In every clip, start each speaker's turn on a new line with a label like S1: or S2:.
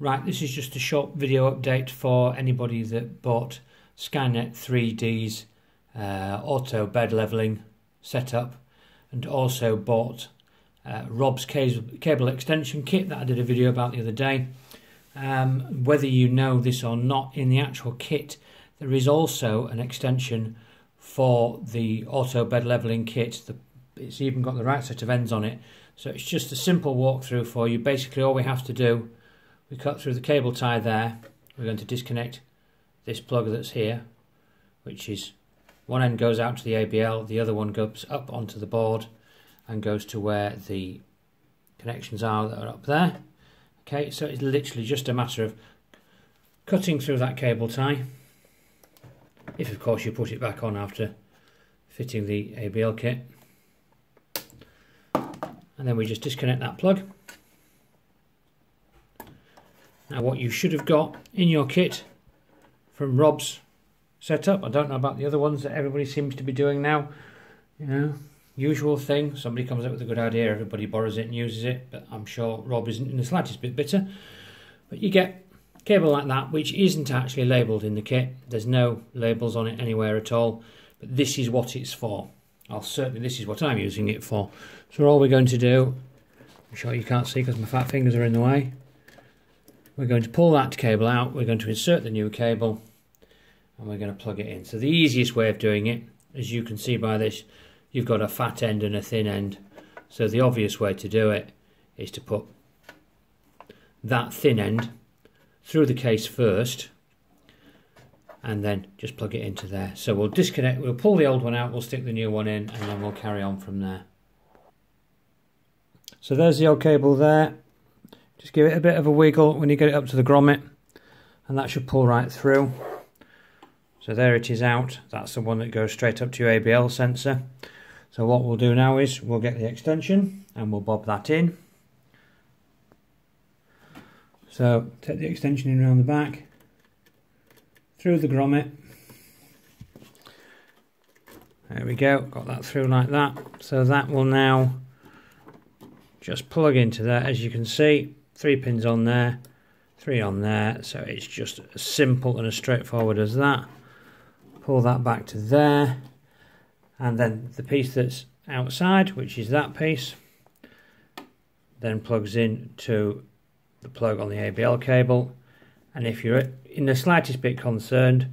S1: Right, this is just a short video update for anybody that bought Skynet 3D's auto bed leveling setup and also bought Rob's cable extension kit that I did a video about the other day. Whether you know this or not, in the actual kit there is also an extension for the auto bed leveling kit. It's even got the right set of ends on it, so it's just a simple walkthrough for you. Basically all we have to do, we cut through the cable tie there. We're going to disconnect this plug that's here, which is one end goes out to the ABL, the other one goes up onto the board and goes to where the connections are that are up there. Okay, so it's literally just a matter of cutting through that cable tie, if of course you put it back on after fitting the ABL kit, and then we just disconnect that plug. Now what you should have got in your kit from Rob's setup, I don't know about the other ones that everybody seems to be doing now, you know, usual thing, somebody comes up with a good idea, everybody borrows it and uses it, but I'm sure Rob isn't in the slightest bit bitter. But you get cable like that, which isn't actually labelled in the kit. There's no labels on it anywhere at all, but this is what it's for. Certainly this is what I'm using it for. So all we're going to do, I'm sure you can't see because my fat fingers are in the way, we're going to pull that cable out, we're going to insert the new cable, and we're going to plug it in. So the easiest way of doing it, as you can see by this, you've got a fat end and a thin end. So the obvious way to do it is to put that thin end through the case first, and then just plug it into there. So we'll disconnect, we'll pull the old one out, we'll stick the new one in, and then we'll carry on from there. So there's the old cable there. Just give it a bit of a wiggle when you get it up to the grommet, and that should pull right through. So there it is out. That's the one that goes straight up to your ABL sensor. So what we'll do now is we'll get the extension and we'll bob that in. So take the extension in around the back, through the grommet. There we go, got that through like that. So that will now just plug into there. As you can see, 3 pins on there, 3 on there. So it's just as simple and as straightforward as that. Pull that back to there, and then the piece that's outside, which is that piece, then plugs in to the plug on the ABL cable. And if you're in the slightest bit concerned,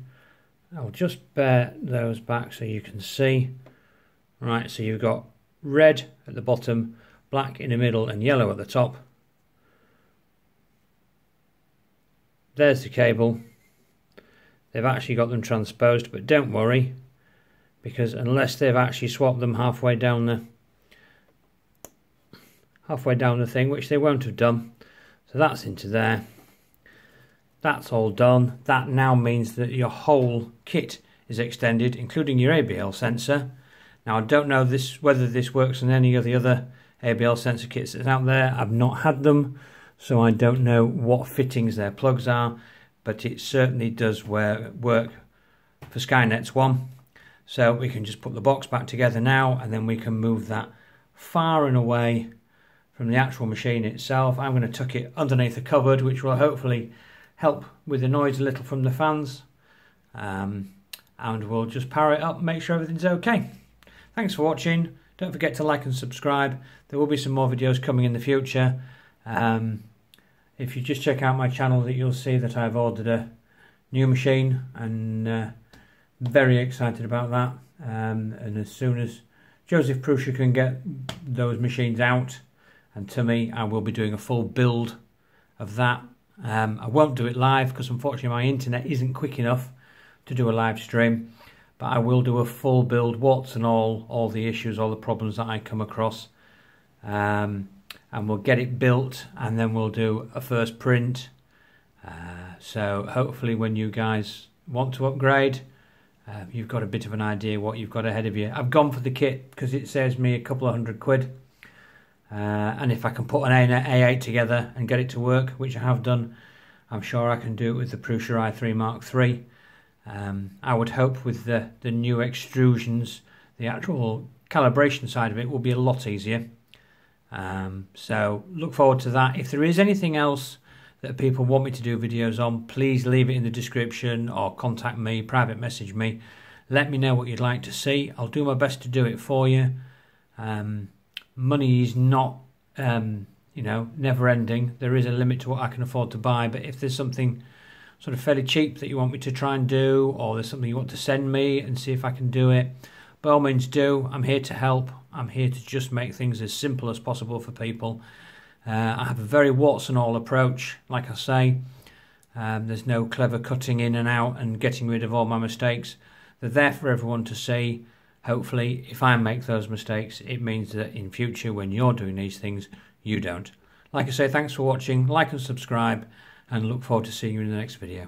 S1: I'll just bear those back so you can see. Right, so you've got red at the bottom, black in the middle and yellow at the top. There's the cable. They've actually got them transposed, but don't worry, because unless they've actually swapped them halfway down the thing, which they won't have done. So that's into there. That's all done. That now means that your whole kit is extended, including your ABL sensor. Now I don't know whether this works on any of the other ABL sensor kits that's out there. I've not had them, so I don't know what fittings their plugs are, but it certainly does work for Skynet's one. So we can just put the box back together now, and then we can move that far and away from the actual machine itself. I'm going to tuck it underneath the cupboard, which will hopefully help with the noise a little from the fans. And we'll just power it up and make sure everything's okay. Thanks for watching. Don't forget to like and subscribe. There will be some more videos coming in the future. If you just check out my channel, you'll see that I've ordered a new machine, and very excited about that. And as soon as Joseph Prussia can get those machines out and to me, I will be doing a full build of that. I won't do it live because unfortunately my internet isn't quick enough to do a live stream, but I will do a full build, what's and all the issues, all the problems that I come across. And we'll get it built, and then we'll do a first print. So hopefully when you guys want to upgrade, you've got a bit of an idea what you've got ahead of you. I've gone for the kit because it saves me a couple of £100. And if I can put an A8 together and get it to work, which I have done, I'm sure I can do it with the Prusa i3 Mark III. I would hope with the new extrusions, the actual calibration side of it will be a lot easier. So look forward to that. If there is anything else that people want me to do videos on, please leave it in the description or contact me, private message me. Let me know what you'd like to see. I'll do my best to do it for you. Money is not, never ending. There is a limit to what I can afford to buy, but if there's something sort of fairly cheap that you want me to try and do, or there's something you want to send me and see if I can do it, by all means do. I'm here to help. I'm here to just make things as simple as possible for people. I have a very warts and all approach, like I say. There's no clever cutting in and out and getting rid of all my mistakes. They're there for everyone to see. Hopefully, if I make those mistakes, it means that in future, when you're doing these things, you don't. Like I say, thanks for watching. Like and subscribe, and look forward to seeing you in the next video.